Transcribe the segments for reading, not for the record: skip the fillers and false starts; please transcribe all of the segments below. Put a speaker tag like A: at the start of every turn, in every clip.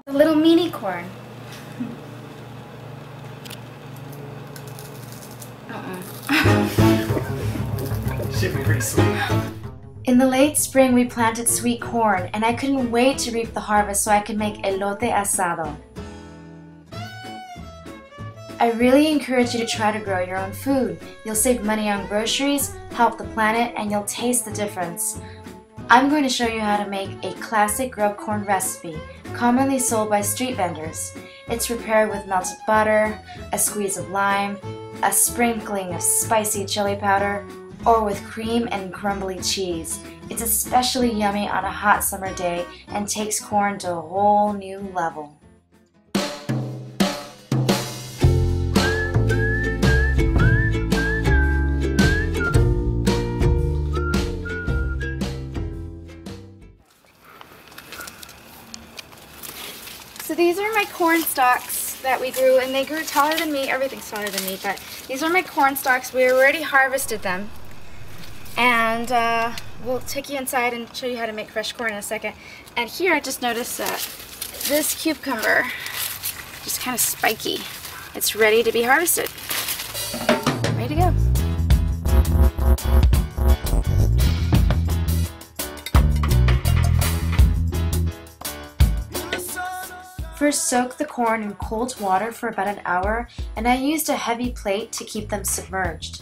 A: A little mini corn.
B: Should be pretty sweet.
A: In the late spring, we planted sweet corn, and I couldn't wait to reap the harvest so I could make elote asado. I really encourage you to try to grow your own food. You'll save money on groceries, help the planet, and you'll taste the difference. I'm going to show you how to make a classic grilled corn recipe, commonly sold by street vendors. It's prepared with melted butter, a squeeze of lime, a sprinkling of spicy chili powder, or with cream and crumbly cheese. It's especially yummy on a hot summer day and takes corn to a whole new level. So these are my corn stalks that we grew, and they grew taller than me. Everything's taller than me, but these are my corn stalks. We already harvested them. And we'll take you inside and show you how to make fresh corn in a second. And here I just noticed that this cucumber is just kind of spiky. It's ready to be harvested. Ready to go. First, soak the corn in cold water for about an hour, and I used a heavy plate to keep them submerged.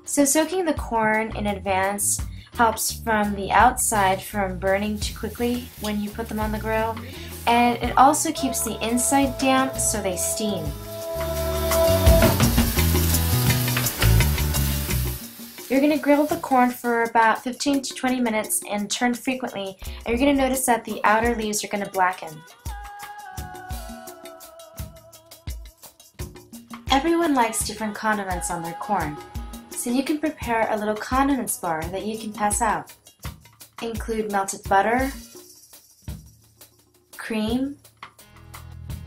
A: So soaking the corn in advance helps from the outside from burning too quickly when you put them on the grill, and it also keeps the inside damp so they steam. You're going to grill the corn for about 15 to 20 minutes and turn frequently, and you're going to notice that the outer leaves are going to blacken. Everyone likes different condiments on their corn, so you can prepare a little condiments bar that you can pass out. Include melted butter, cream,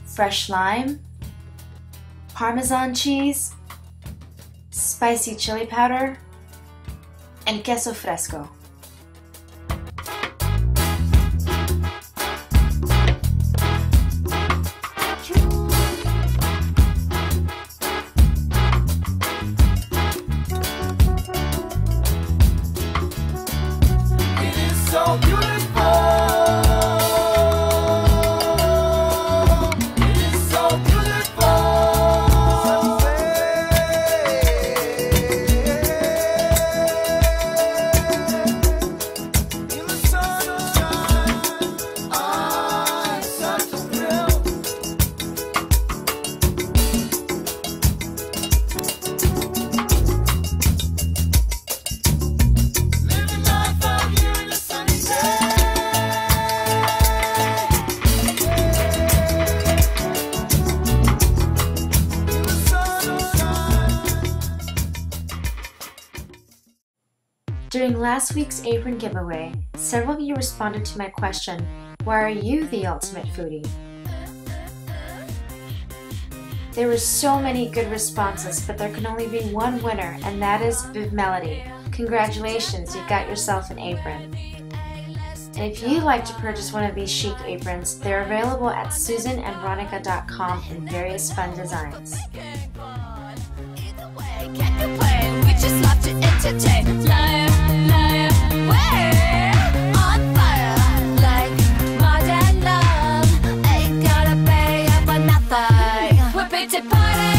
A: fresh lime, Parmesan cheese, spicy chili powder, and queso fresco. During last week's apron giveaway, several of you responded to my question, why are you the ultimate foodie? There were so many good responses, but there can only be one winner, and that is Viv Melody. Congratulations, you got yourself an apron. And if you'd like to purchase one of these chic aprons, they're available at susanandronica.com in various fun designs.
C: Party!